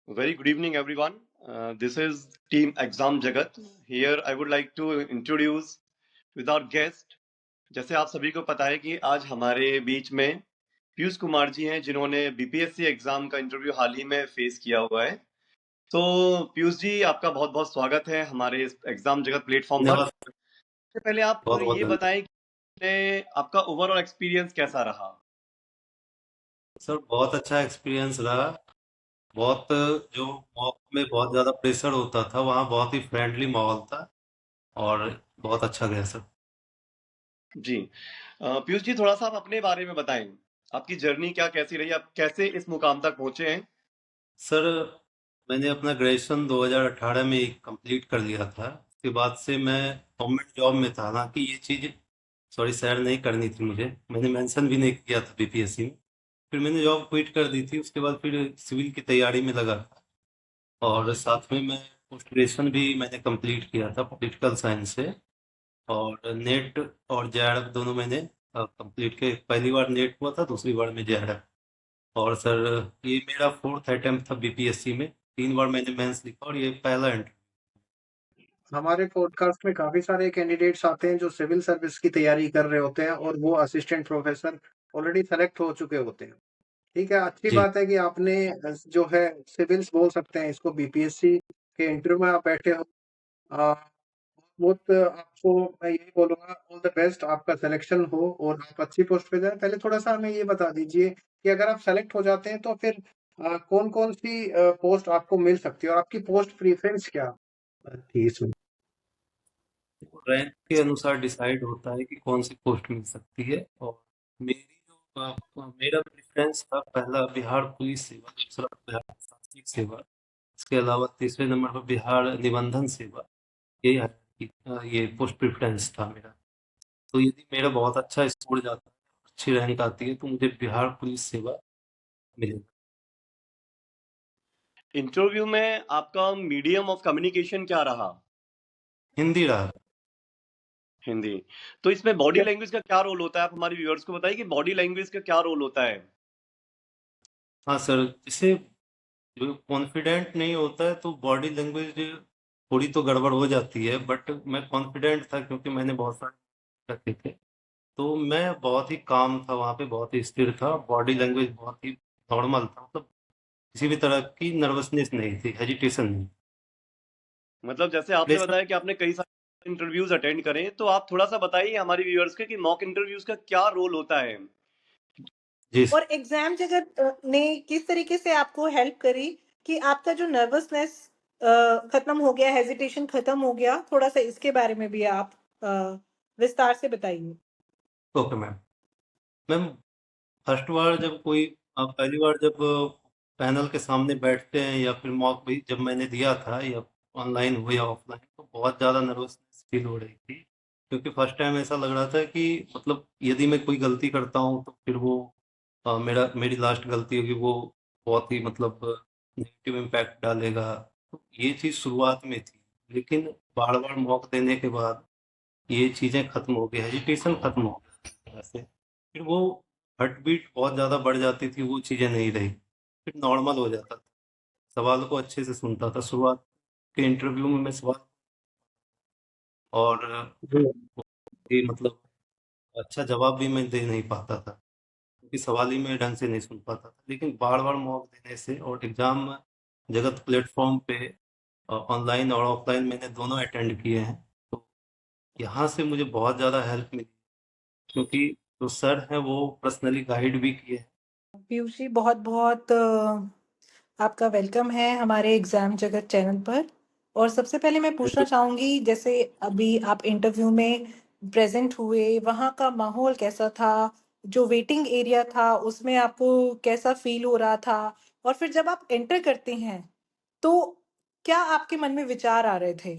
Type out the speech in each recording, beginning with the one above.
Very good evening, everyone. This is Team Exam Jagat. Here, I would like to introduce with our guest. जैसे आप सभी को पता है कि आज हमारे बीच में पीयूष कुमार जी हैं, जिन्होंने बीपीएससी एग्जाम का इंटरव्यू हाल ही में फेस किया हुआ है। तो पीयूष जी, आपका बहुत बहुत स्वागत है हमारे इस एग्जाम जगत प्लेटफॉर्म पर। धन्यवाद। सबसे पहले आप बहुत बहुत ये धन्यवाद बताएं कि आपका ओवरऑल एक्सपीरियंस कैसा रहा। सर। बहुत अच्छा एक्सपीरियंस रहा। बहुत जो मॉक में बहुत ज़्यादा प्रेशर होता था, वहाँ बहुत ही फ्रेंडली माहौल था और बहुत अच्छा गया सर। जी, पीयूष जी, थोड़ा सा आप अपने बारे में बताएं। आपकी जर्नी क्या कैसी रही, आप कैसे इस मुकाम तक पहुंचे हैं। सर, मैंने अपना ग्रेजुएशन 2018 में कंप्लीट कर लिया था। उसके बाद से मैं गवर्नमेंट जॉब में था। हालांकि ये चीज़ सॉरी शेयर नहीं करनी थी मुझे, मैंने मेंशन भी नहीं किया था बीपीएससी में। फिर मैंने जॉब क्विट कर दी थी। उसके बाद फिर सिविल की तैयारी में लगा था और साथ में मैं पोस्ट ग्रेजुएशन भी मैंने कंप्लीट किया था पॉलिटिकल साइंस से। और नेट और जेआरएफ दोनों मैंने कंप्लीट किया। पहली बार नेट हुआ था, दूसरी बार में जेआरएफ। और सर, ये मेरा फोर्थ अटेम्प्ट था बीपीएससी में। 3 बार मैंने मेंस लिखा और ये पहला इंटरव्यू। हमारे पॉडकास्ट में काफी सारे कैंडिडेट्स आते हैं जो सिविल सर्विस की तैयारी कर रहे होते हैं और वो असिस्टेंट प्रोफेसर ऑलरेडी सेलेक्ट हो चुके होते हैं। ठीक है, अच्छी जी बात है कि आपने जो है सिविल्स बोल सकते हैं इसको, बीपीएससी के इंटरव्यू में आप बैठे हो। अ, बहुत आपको मैं यही बोलूंगा, ऑल द बेस्ट, आपका सिलेक्शन हो और आप अच्छी पोस्ट पे जाए। पहले थोड़ा सा हमें ये बता दीजिए कि अगर आप सेलेक्ट हो जाते हैं तो फिर कौन कौन सी पोस्ट आपको मिल सकती है और आपकी पोस्ट प्रीफरेंस क्या थी इसमें। रैंक के अनुसार डिसाइड होता है कि कौन सी पोस्ट मिल सकती है। और मेरी जो मेरा प्रेफरेंस था, पहला बिहार पुलिस सेवा, दूसरा बिहार प्रशासनिक सेवा, इसके अलावा तीसरे नंबर पर बिहार निबंधन सेवा। यही है कि ये पोस्ट प्रेफरेंस था मेरा। तो यदि मेरा बहुत अच्छा स्कोर जाता है, अच्छी रैंक आती है, तो मुझे बिहार पुलिस सेवा मिलेगा। इंटरव्यू में आपका मीडियम ऑफ कम्युनिकेशन क्या रहा। हिंदी रहा। हिंदी। तो इसमें बॉडी लैंग्वेज का क्या रोल होता है, आप हमारे व्यूअर्स को बताइए कि बॉडी लैंग्वेज का क्या रोल होता है। हाँ सर, जैसे जो कॉन्फिडेंट नहीं होता है तो बॉडी लैंग्वेज थोड़ी तो गड़बड़ हो जाती है। बट मैं कॉन्फिडेंट था क्योंकि मैंने बहुत सारे रखे थे। तो मैं बहुत ही काम था वहाँ पे, बहुत ही स्थिर था। बॉडी लैंग्वेज बहुत ही नॉर्मल था, मतलब किसी भी तरह की नर्वसनेस नहीं थी, हेजिटेशन नहीं। मतलब जैसे आपने प्रेशर। बताया कि आपने कई सारे इंटरव्यूज अटेंड करे, तो आप थोड़ा सा बताइए हमारे व्यूअर्स के कि मॉक इंटरव्यूज का क्या रोल होता है। जी और एग्जाम जगत ने किस तरीके से आपको हेल्प करी कि आपका जो नर्वसनेस खत्म हो गया, हेजिटेशन खत्म हो गया? थोड़ा सा इसके बारे में भी आप अ, विस्तार से बताइए। Okay ma'am. मैम, फर्स्ट बार जब कोई पहली बार जब पैनल के सामने बैठते हैं या फिर मॉक भी जब मैंने दिया था, या ऑनलाइन हो या ऑफलाइन, तो बहुत ज़्यादा नर्वसनेस फील हो रही थी। क्योंकि फर्स्ट टाइम ऐसा लग रहा था कि मतलब यदि मैं कोई गलती करता हूँ तो फिर वो मेरी लास्ट गलती होगी, वो बहुत ही मतलब नेगेटिव इम्पैक्ट डालेगा। तो ये चीज़ शुरुआत में थी। लेकिन बार बार मौका देने के बाद ये चीज़ें खत्म हो गई, हेजिटेशन खत्म हो गई ऐसे। फिर वो हार्ट बीट बहुत ज़्यादा बढ़ जाती थी, वो चीज़ें नहीं रही। फिर नॉर्मल हो जाता था, सवाल को अच्छे से सुनता था। शुरुआत के इंटरव्यू में मैं सवाल और ये मतलब अच्छा जवाब भी मैं दे नहीं पाता था, क्योंकि सवाल ही मैं ढंग से नहीं सुन पाता था। लेकिन बार बार मॉक देने से और एग्जाम जगत प्लेटफॉर्म पे ऑनलाइन और ऑफलाइन मैंने दोनों अटेंड किए हैं। तो यहाँ से मुझे बहुत ज़्यादा हेल्प मिली, क्योंकि जो सर हैं वो पर्सनली गाइड भी किए हैं। पीयूष जी, बहुत बहुत आपका वेलकम है हमारे एग्जाम जगत चैनल पर। और सबसे पहले मैं पूछना चाहूंगी, जैसे अभी आप इंटरव्यू में प्रेजेंट हुए, वहाँ का माहौल कैसा था? जो वेटिंग एरिया था उसमें आपको कैसा फील हो रहा था? और फिर जब आप एंटर करते हैं तो क्या आपके मन में विचार आ रहे थे?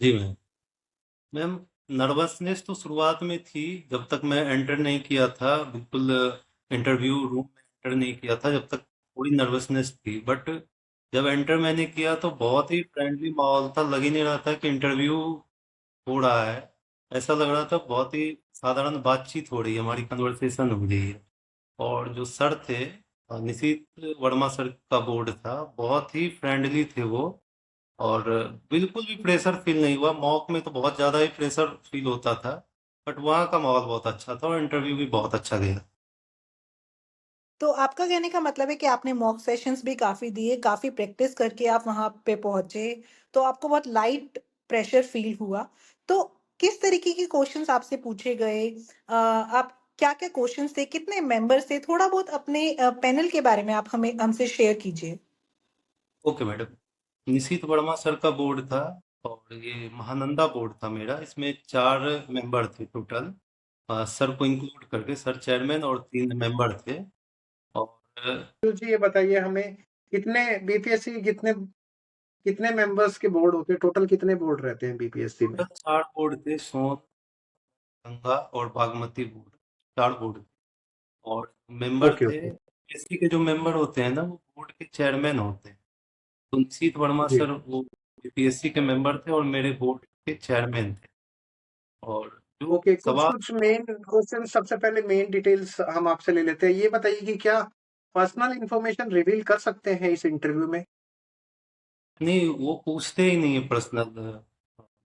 जी मैम। मैम, नर्वसनेस तो शुरुआत में थी, जब तक मैं एंटर नहीं किया था, बिल्कुल इंटरव्यू रूम में एंटर नहीं किया था, जब तक थोड़ी नर्वसनेस थी। बट जब एंटर मैंने किया तो बहुत ही फ्रेंडली माहौल था। लग ही नहीं रहा था कि इंटरव्यू हो रहा है। ऐसा लग रहा था बहुत ही साधारण बातचीत हो रही है, हमारी कन्वर्सेशन हो रही है। और जो सर थे निशीथ वर्मा सर का बोर्ड था, बहुत ही फ्रेंडली थे वो। और बिल्कुल भी प्रेशर फील नहीं हुआ। मॉक में तो बहुत ज़्यादा ही प्रेशर फील होता था, बट वहाँ का माहौल बहुत अच्छा था और इंटरव्यू भी बहुत अच्छा गया। तो आपका कहने का मतलब है कि आपने मॉक सेशंस भी काफ़ी दिए, काफ़ी प्रैक्टिस करके आप वहाँ पे पहुँचे, तो आपको बहुत लाइट प्रेशर फ़ील हुआ। तो किस तरीके के क्वेश्चंस आपसे पूछे गए? आप क्या-क्या क्वेश्चंस थे? कितने मेंबर्स थे? थोड़ा बहुत अपने पैनल के बारे में आप हमें हमसे शेयर कीजिए। Okay madam. Nishith Verma sir का बोर्ड था और ये महानंदा बोर्ड था मेरा। इसमें 4 मेंबर थे टोटल, सर को इंक्लूड करके। सर चेयरमैन और 3 मेंबर थे। और तो जी ये बताइए हमें कितने बीपीएससी के कितने कितने मेंबर्स के बोर्ड होते हैं? टोटल कितने बोर्ड रहते हैं बीपीएससी में? टोटल 4 बोर्ड थे, सोन, गंगा और बागमती बोर्ड। 4 बोर्ड थे। और मेंबर ओके, थे, ओके। बीपीएससी के जो मेंबर होते हैं ना, वो बोर्ड के चेयरमैन होते हैं। तो निशीथ वर्मा जी। सर वो बीपीएससी के मेंबर थे और मेरे बोर्ड के चेयरमैन थे। और जो ओके, सवाल कुछ-कुछ मेन क्वेश्चन सबसे पहले मेन डिटेल्स हम आपसे ले लेते हैं। ये बताइए कि क्या पर्सनल इन्फॉर्मेशन रिवील कर सकते हैं इस इंटरव्यू में? नहीं, वो पूछते ही नहीं है पर्सनल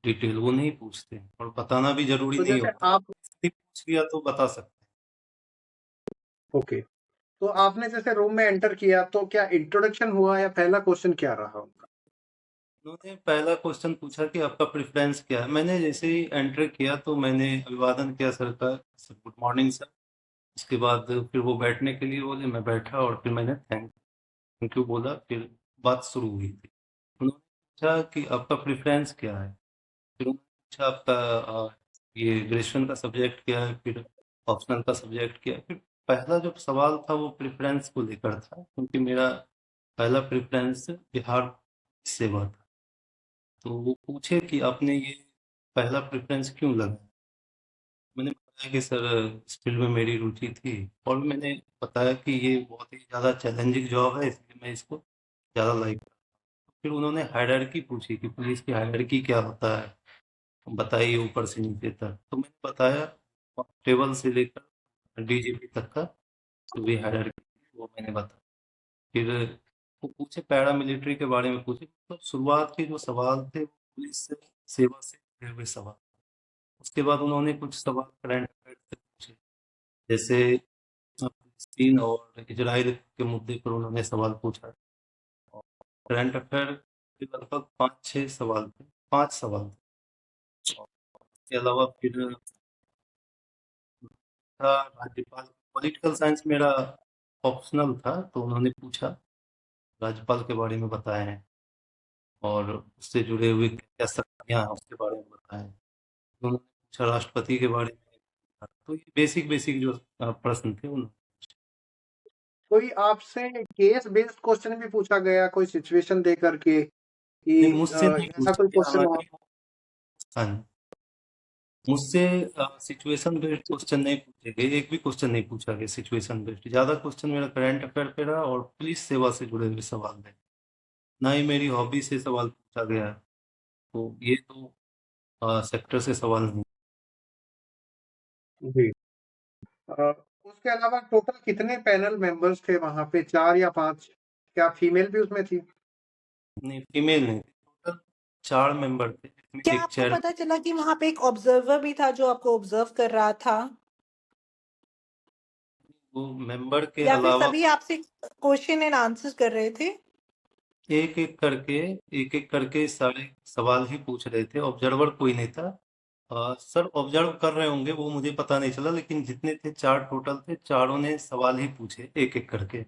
डिटेल, वो नहीं पूछते और बताना भी जरूरी तो नहीं जैसे होता। आप यदि पूछ लिया तो बता सकते ओके, तो आपने जैसे रूम में एंटर किया तो क्या इंट्रोडक्शन हुआ या पहला क्वेश्चन क्या रहा उनका? हैं। उन्होंने पहला क्वेश्चन पूछा कि आपका प्रेफरेंस क्या है। मैंने जैसे ही एंटर किया तो मैंने अभिवादन किया सर का, सर गुड मॉर्निंग सर। उसके बाद फिर वो बैठने के लिए बोले, मैं बैठा और फिर मैंने थैंक यू बोला। फिर बात शुरू हुई थी। उन्होंने पूछा कि आपका प्रेफरेंस क्या है। फिर उन्होंने पूछा आपका ये ग्रेजुएशन का सब्जेक्ट क्या है, फिर ऑप्शनल का सब्जेक्ट क्या है। फिर पहला जो सवाल था वो प्रेफरेंस को लेकर था, क्योंकि मेरा पहला प्रेफरेंस बिहार सेवा था। तो वो पूछे कि आपने ये पहला प्रेफरेंस क्यों लगा। मैंने बताया कि सर इस फील्ड में मेरी रुचि थी और मैंने बताया कि ये बहुत ही ज़्यादा चैलेंजिंग जॉब है, इसलिए मैं इसको ज़्यादा लाइक। फिर उन्होंने हायरार्की पूछी कि पुलिस की हायरार्की क्या होता है, बताइए ऊपर से नीचे तक। तो मैंने बताया कांस्टेबल से लेकर डीजीपी तक का जो भी हायरार्की वो मैंने बताया। फिर वो पूछे पैरामिलिट्री के बारे में पूछे, तो शुरुआत के जो सवाल थे वो पुलिस से सेवा से जुड़े हुए सवाल। उसके बाद उन्होंने कुछ सवाल करंट अफेयर से पूछे, जैसे फिलिस्तीन और इजराइल के मुद्दे पर उन्होंने सवाल पूछा। और करंट अफेयर के लगभग 5-6 सवाल थे, 5 सवाल थे। और इसके अलावा फिर था राज्यपाल। पॉलिटिकल साइंस मेरा ऑप्शनल था, तो उन्होंने पूछा राज्यपाल के बारे में बताए हैं और उससे जुड़े हुए क्या शक्तियाँ हैं उसके बारे में बताएं। उन्होंने पूछा राष्ट्रपति के बारे में। तो ये बेसिक बेसिक जो प्रश्न थे उन्होंने। कोई आपसे केस बेस्ड क्वेश्चन भी पूछा गया कोई सिचुएशन दे करके कि नहीं, मुझसे नहीं ऐसा कोई पूछे क्वेश्चन हो? हालांकि। हाँ, मुझसे सिचुएशन बेस्ड क्वेश्चन नहीं पूछे गए। एक भी क्वेश्चन नहीं पूछा गया सिचुएशन बेस्ड। ज़्यादा क्वेश्चन मेरा करंट अफेयर पे रहा और पुलिस सेवा से जुड़े हुए सवाल थे। ना ही मेरी हॉबी से सवाल पूछा गया है। तो ये तो सेक्टर से सवाल नहीं। जी। अ, उसके अलावा टोटल कितने पैनल मेंबर्स थे वहाँ पे 4 या 5? क्या फीमेल भी उसमें थी? नहीं, फीमेल नहीं थी। टोटल 4 मेंबर थे, जिसमें क्या एक आपको चेयर। पता चला कि वहाँ पे एक ऑब्जर्वर भी था जो आपको ऑब्जर्व कर रहा था? वो मेंबर के या फिर अलावा सभी आपसे क्वेश्चन एंड आंसर कर रहे थे? एक एक एक करके सारे सवाल ही पूछ रहे थे। ऑब्जर्वर कोई नहीं था। सर ऑब्जर्व कर रहे होंगे वो मुझे पता नहीं चला, लेकिन जितने थे 4 टोटल थे, चारों ने सवाल ही पूछे एक एक करके।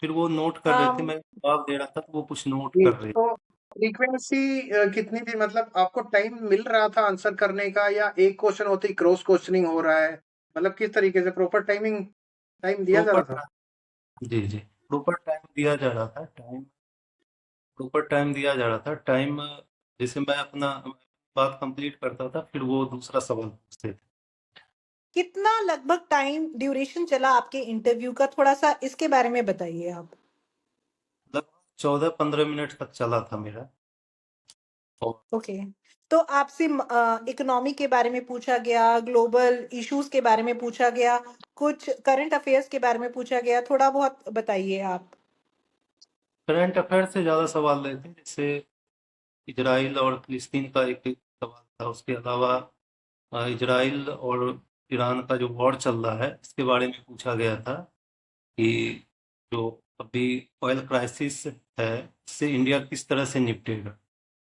फिर वो नोट कर रहे थे, अम, मैं जवाब दे रहा था तो वो कुछ नोट जी, कर रहे थे। तो फ्रीक्वेंसी कितनी थी? मतलब आपको टाइम मिल रहा था आंसर करने का या एक क्वेश्चन होते ही क्रॉस क्वेश्चनिंग हो रहा है? मतलब किस तरीके से प्रॉपर टाइम दिया जा प्रॉपर रहा था? टाइम, जी जी, प्रॉपर टाइम दिया जा रहा था। प्रॉपर टाइम दिया जा रहा था। टाइम जैसे मैं अपना बात कंप्लीट करता था, फिर वो दूसरा सवाल पूछते थे। कितना लगभग टाइम ड्यूरेशन चला आपके इंटरव्यू का? थोड़ा-सा इसके बारे में बताइए आप। लगभग 14-15 मिनट तक चला था मेरा। और ओके। तो आपसे इकोनॉमी के बारे में पूछा गया, ग्लोबल इश्यूज के बारे में पूछा गया, कुछ करंट अफेयर्स के बारे में पूछा गया, थोड़ा बहुत बताइए आप। करंट अफेयर से ज़्यादा सवाल लेते हैं, जैसे इजराइल और फिलिस्तीन का एक एक सवाल था। उसके अलावा इजराइल और ईरान का जो वॉर चल रहा है इसके बारे में पूछा गया था कि जो अभी ऑयल क्राइसिस है इससे इंडिया किस तरह से निपटेगा।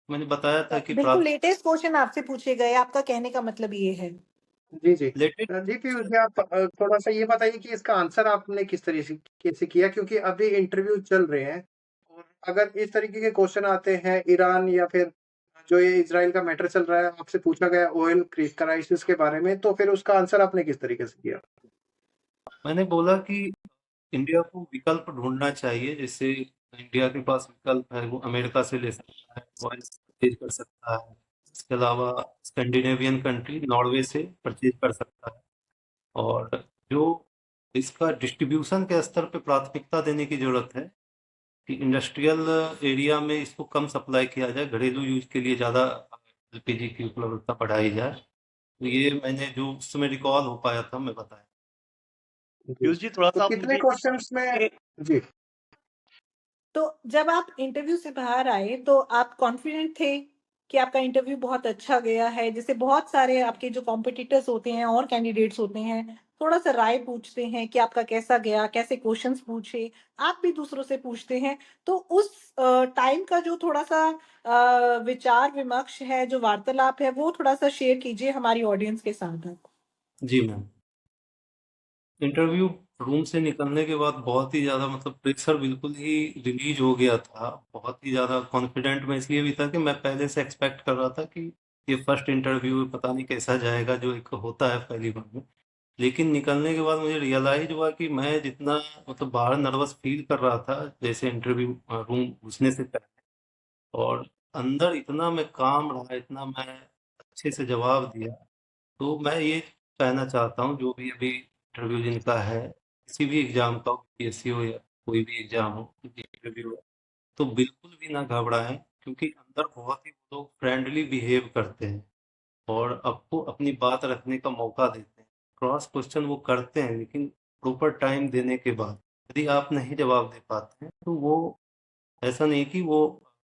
मैंने बताया था कि बिल्कुल लेटेस्ट क्वेश्चन आपसे पूछे गए, आपका कहने का मतलब ये है। जी, जी। लेटेस्ट जी, पीयूष जी, आप थोड़ा-सा ये बताइए कि इसका आंसर आपने किस तरीके से कैसे किया? क्योंकि अभी इंटरव्यू चल रहे हैं और अगर इस तरीके के क्वेश्चन आते हैं ईरान या फिर जो ये इज़राइल का मैटर चल रहा है, आपसे पूछा गया ऑयल क्राइसिस के बारे में, तो फिर उसका आंसर आपने किस तरीके से किया? मैंने बोला कि इंडिया को विकल्प ढूंढना चाहिए। जैसे इंडिया के पास विकल्प है, वो अमेरिका से ले सकता है, ऑयल परचेज कर सकता है। इसके अलावा स्कैंडिनेवियन कंट्री नॉर्वे से परचेज कर सकता है। और जो इसका डिस्ट्रीब्यूशन के स्तर पे प्राथमिकता देने की जरूरत है कि इंडस्ट्रियल एरिया में इसको कम सप्लाई किया जाए, घरेलू यूज के लिए ज़्यादा एलपीजी की उपलब्धता बढ़ाई जाए। तो ये मैंने जो उस समय रिकॉल हो पाया था मैं बताया। जी। पीयूष जी, थोड़ा तो सा आप कितने मुझे क्वेश्चन्स में जी। तो जब आप इंटरव्यू से बाहर आए तो आप कॉन्फिडेंट थे कि आपका इंटरव्यू बहुत अच्छा गया है? जैसे बहुत सारे आपके जो कॉम्पिटिटर्स होते हैं और कैंडिडेट्स होते हैं, थोड़ा-सा राय पूछते हैं कि आपका कैसा गया, कैसे क्वेश्चंस पूछे, आप भी दूसरों से पूछते हैं। तो उस टाइम का जो थोड़ा-सा विचार-विमर्श है, जो वार्तालाप है, वो थोड़ा-सा शेयर कीजिए हमारी ऑडियंस के साथ आप। जी मैम। इंटरव्यू रूम से निकलने के बाद बहुत ही ज़्यादा मतलब प्रेशर बिल्कुल ही रिलीज हो गया था। बहुत ही ज़्यादा कॉन्फिडेंट मैं इसलिए भी था कि मैं पहले से एक्सपेक्ट कर रहा था कि ये फर्स्ट इंटरव्यू पता नहीं कैसा जाएगा, जो एक होता है पहली बार में। लेकिन निकलने के बाद मुझे रियलाइज हुआ कि मैं जितना मतलब बाहर नर्वस फील कर रहा था जैसे इंटरव्यू रूम घुसने से पहले, और अंदर इतना मैं काम रहा, इतना मैं अच्छे से जवाब दिया। तो मैं ये कहना चाहता हूँ जो भी अभी इंटरव्यू जिनका है, किसी भी एग्जाम का हो, यूपीएससी हो या कोई भी एग्जाम हो, इंटरव्यू हो, तो बिल्कुल भी ना घबराएं, क्योंकि अंदर बहुत ही लोग फ्रेंडली बिहेव करते हैं और आपको अपनी बात रखने का मौका देते हैं। क्रॉस क्वेश्चन वो करते हैं, लेकिन प्रॉपर टाइम देने के बाद यदि आप नहीं जवाब दे पाते हैं तो वो ऐसा नहीं कि वो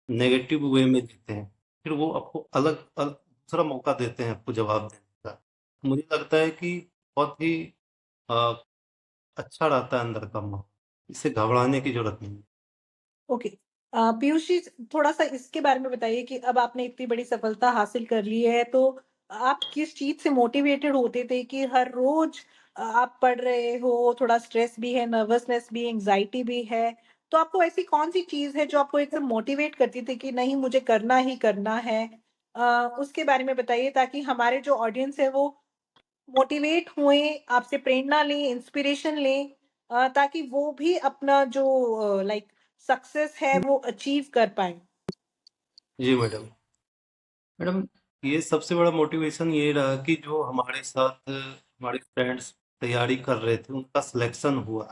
नेगेटिव वे में देते हैं, फिर वो आपको दूसरा मौका देते हैं आपको जवाब देने का। मुझे लगता है कि बहुत ही अ, अच्छा रहता है अंदर का माहौल, इससे घबराने की जरूरत नहीं है। ओके। पीयूष जी, थोड़ा-सा इसके बारे में बताइए कि अब आपने इतनी बड़ी सफलता हासिल कर ली है, तो आप किस चीज़ से मोटिवेटेड होते थे कि हर रोज़ आप पढ़ रहे हो, थोड़ा स्ट्रेस भी है, नर्वसनेस भी, एंग्ज़ायटी भी है, तो आपको ऐसी कौन-सी चीज़ है जो आपको एकदम मोटिवेट करती थी कि नहीं मुझे करना ही करना है? उसके बारे में बताइए ताकि हमारे जो ऑडियंस है वो मोटिवेट हुएँ, आपसे प्रेरणा लें, इंस्पिरेशन लें, ताकि वो भी अपना जो लाइक सक्सेस है वो अचीव कर पाएँ। जी मैडम। मैडम, ये सबसे बड़ा मोटिवेशन ये रहा कि जो हमारे साथ हमारे फ्रेंड्स तैयारी कर रहे थे उनका सिलेक्शन हुआ।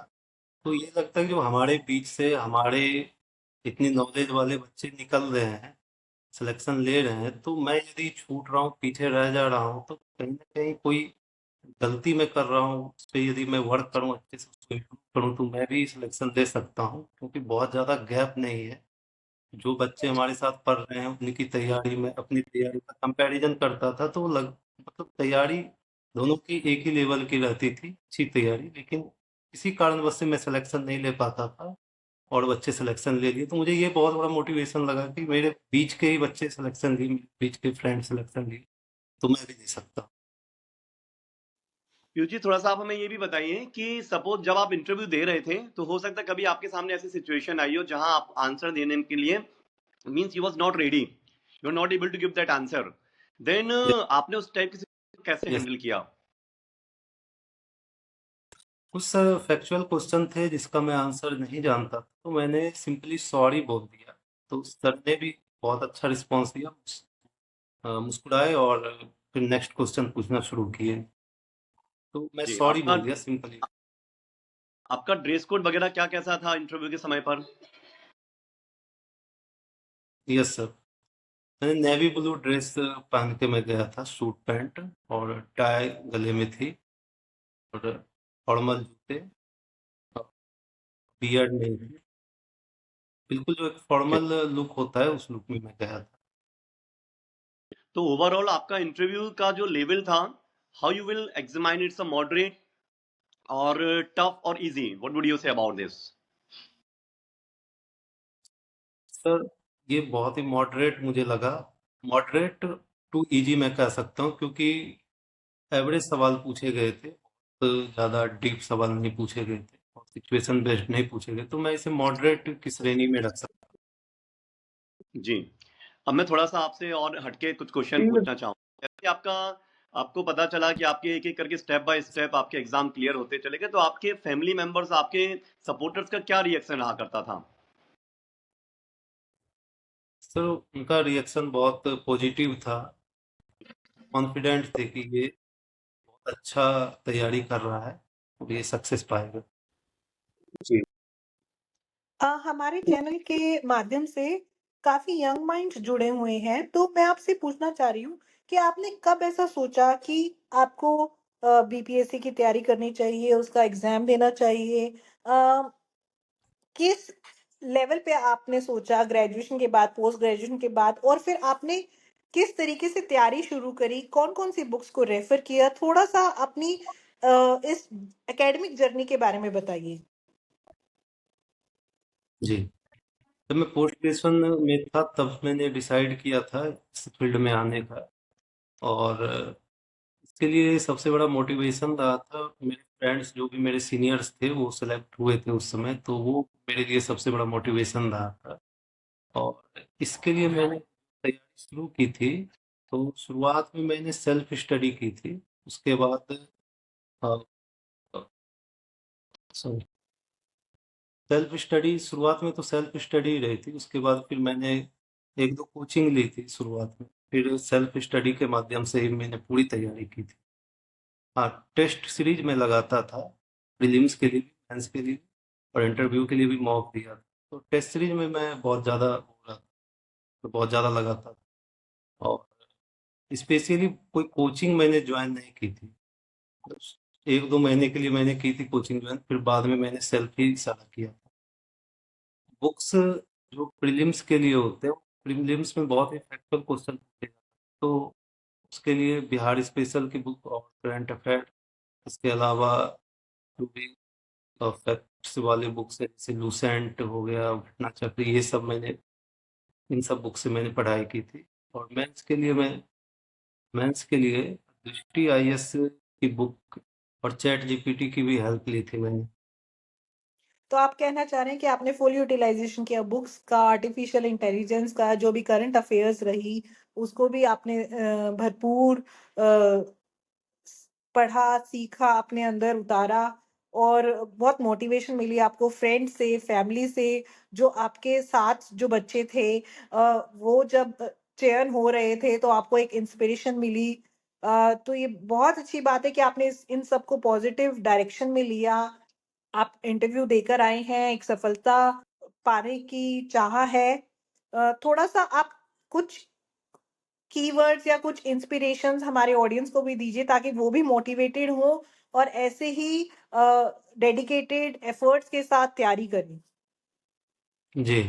तो ये लगता है कि जो हमारे बीच से हमारे इतनी नॉलेज वाले बच्चे निकल रहे हैं, सिलेक्शन ले रहे हैं, तो मैं यदि छूट रहा हूँ, पीछे रह जा रहा हूँ, तो कहीं ना कहीं कोई गलती मैं कर रहा हूँ, उस पर यदि मैं वर्क करूँ, अच्छे से उसको इम्प्रूव करूँ, तो मैं भी सिलेक्शन ले सकता हूँ, क्योंकि बहुत ज़्यादा गैप नहीं है। जो बच्चे हमारे साथ पढ़ रहे हैं उनकी तैयारी में अपनी तैयारी का कंपैरिजन करता था, तो मतलब तैयारी दोनों की एक ही लेवल की रहती थी, अच्छी तैयारी। लेकिन किसी कारणवश से मैं सिलेक्शन नहीं ले पाता था और बच्चे सिलेक्शन ले लिए, तो मुझे ये बहुत बड़ा मोटिवेशन लगा कि मेरे बीच के ही बच्चे सिलेक्शन लिए, मेरे बीच के फ्रेंड सिलेक्शन लिए, तो मैं भी दे सकता हूँ। पीयूष जी, थोड़ा सा आप हमें ये भी बताइए कि सपोज जब आप इंटरव्यू दे रहे थे तो हो सकता है कभी आपके सामने ऐसी सिचुएशन आई हो जहां आप आंसर देने के लिए means you was not ready, you are not able to give that answer, then आपने उस टाइप की situation कैसे यस, हैंडल किया? कुछ सर फैक्चुअल क्वेश्चन थे जिसका मैं आंसर नहीं जानता, तो मैंने सिंपली सॉरी बोल दिया। तो सर ने भी बहुत अच्छा रिस्पॉन्स दिया, मुस्कुराए और फिर नेक्स्ट क्वेश्चन पूछना शुरू किए। तो मैं जी, सॉरी आपका बोल दिया सिंपली। आपका ड्रेस कोड वगैरह क्या कैसा था इंटरव्यू के समय पर? Yes sir. मैंने नेवी ब्लू ड्रेस पहन के मैं गया था, सूट पैंट और टाई गले में थी और फॉर्मल जूते, बियर्ड नहीं थी। बिल्कुल जो एक फॉर्मल लुक होता है उस लुक में मैं गया था। तो ओवरऑल आपका इंटरव्यू का जो लेवल था, how you will examine it's a moderate और टफ और easy, what would you say about this? Sir ये बहुत ही मॉडरेट मुझे लगा, मॉडरेट टू इजी मैं कह सकता हूँ, क्योंकि एवरेज सवाल पूछे गए थे, तो ज़्यादा डीप सवाल नहीं पूछे गए थे और सिचुएशन बेस्ड नहीं पूछे गए, तो मैं इसे मॉडरेट की श्रेणी में रख सकता जी। अब मैं थोड़ा सा आपसे और हटके कुछ क्वेश्चन जी, पूछना चाहूंगा। जैसे आपको पता चला कि आपके एक एक करके स्टेप बाय स्टेप आपके एग्जाम क्लियर होते चले गए, तो आपके फैमिली मेंबर्स, आपके सपोर्टर्स का क्या रिएक्शन रहा करता था? सर उनका रिएक्शन बहुत पॉजिटिव था, कॉन्फिडेंट थे कि ये बहुत अच्छा तैयारी कर रहा है और ये सक्सेस पाएगा। जी। हमारे चैनल के माध्यम से काफी यंग माइंड्स जुड़े हुए हैं, तो मैं आपसे पूछना चाह रही हूँ कि आपने कब ऐसा सोचा कि आपको बीपीएससी की तैयारी करनी चाहिए, उसका एग्जाम देना चाहिए? किस लेवल पे आपने सोचा, ग्रेजुएशन के बाद, पोस्ट ग्रेजुएशन के बाद, और फिर आपने किस तरीके से तैयारी शुरू करी, कौन कौन सी बुक्स को रेफर किया? थोड़ा सा अपनी इस एकेडमिक जर्नी के बारे में बताइए। जी, जब मैं पोस्ट ग्रेजुएशन में था तब मैंने डिसाइड किया था इस फील्ड में आने का, और इसके लिए सबसे बड़ा मोटिवेशन रहा था मेरे फ्रेंड्स, जो भी मेरे सीनियर्स थे वो सिलेक्ट हुए थे उस समय, तो वो मेरे लिए सबसे बड़ा मोटिवेशन रहा था। और इसके लिए मैंने तैयारी शुरू की थी, तो शुरुआत में मैंने सेल्फ स्टडी की थी। उसके बाद सेल्फ स्टडी, शुरुआत में तो सेल्फ स्टडी रही थी, उसके बाद फिर मैंने एक दो कोचिंग ली थी शुरुआत में, फिर सेल्फ स्टडी के माध्यम से ही मैंने पूरी तैयारी की थी। हाँ, टेस्ट सीरीज में लगाता था, प्रीलिम्स के लिए भी, मेंस के लिए, और इंटरव्यू के लिए भी मॉक दिया था। तो टेस्ट सीरीज में मैं बहुत ज़्यादा हो रहा था, तो बहुत ज़्यादा लगाता था। और स्पेशली कोई कोचिंग मैंने ज्वाइन नहीं की थी, बस एक दो महीने के लिए मैंने की थी कोचिंग ज्वाइन, फिर बाद में मैंने सेल्फ ही सारा किया था। बुक्स जो प्रीलिम्स के लिए होते हैं, प्रीलिम्स में बहुत ही फैक्चुअल क्वेश्चन पूछे जाते हैं, तो उसके लिए बिहार स्पेशल की बुक और करंट अफेयर, इसके अलावा जो भी फैक्ट्स वाले बुक्स है, जैसे लूसेंट हो गया, घटना चक्र, ये सब मैंने, इन सब बुक से मैंने पढ़ाई की थी। और मेंस के लिए दृष्टि आईएएस की बुक और चैट जीपीटी की भी हेल्प ली थी मैंने। तो आप कहना चाह रहे हैं कि आपने फुल यूटिलाइजेशन किया बुक्स का, आर्टिफिशियल इंटेलिजेंस का, जो भी करंट अफेयर्स रही, उसको भी आपने भरपूर पढ़ा, सीखा, अपने अंदर उतारा, और बहुत मोटिवेशन मिली आपको फ्रेंड से, फैमिली से, जो आपके साथ जो बच्चे थे, वो जब चयन हो रहे थे तो आपको एक इंस्पिरेशन मिली। तो ये बहुत अच्छी बात है कि आपने इन सबको पॉजिटिव डायरेक्शन में लिया। आप इंटरव्यू देकर आए हैं, एक सफलता पाने की चाह है। थोड़ा-सा आप कुछ कीवर्ड्स या कुछ इंस्पिरेशंस हमारे ऑडियंस को भी दीजिए, ताकि वो भी मोटिवेटेड हों और ऐसे ही डेडिकेटेड एफर्ट्स के साथ तैयारी करें। जी,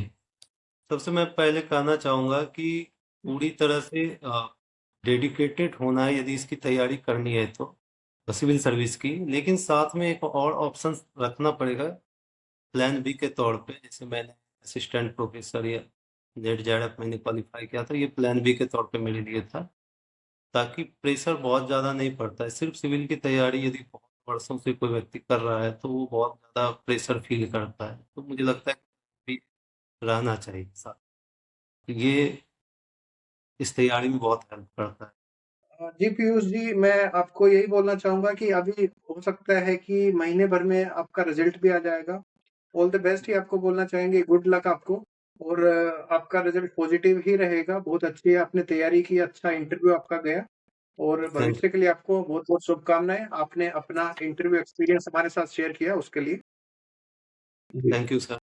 सबसे मैं पहले कहना चाहूँगा कि पूरी तरह से डेडिकेटेड होना है यदि इसकी तैयारी करनी है तो सिविल सर्विस की, लेकिन साथ में एक और ऑप्शन रखना पड़ेगा प्लान बी के तौर पे। जैसे मैंने असिस्टेंट प्रोफेसर या नेट जेआरएफ मैंने क्वालिफाई किया था, ये प्लान बी के तौर पे मेरे लिए था, ताकि प्रेशर बहुत ज़्यादा नहीं पड़ता है। सिर्फ सिविल की तैयारी यदि बहुत वर्षों से कोई व्यक्ति कर रहा है तो वो बहुत ज़्यादा प्रेशर फील करता है, तो मुझे लगता है कि रहना चाहिए साथ। ये इस तैयारी में बहुत हेल्प करता है। जी पीयूष जी, मैं आपको यही बोलना चाहूँगा कि अभी हो सकता है कि महीने भर में आपका रिजल्ट भी आ जाएगा। ऑल द बेस्ट ही आपको बोलना चाहेंगे, गुड लक आपको। और आपका रिजल्ट पॉजिटिव ही रहेगा। बहुत अच्छी आपने तैयारी की, अच्छा इंटरव्यू आपका गया, और थैंक भविष्य के लिए आपको बहुत-बहुत शुभकामनाएँ। आपने अपना इंटरव्यू एक्सपीरियंस हमारे साथ शेयर किया उसके लिए। जी। Thank you sir.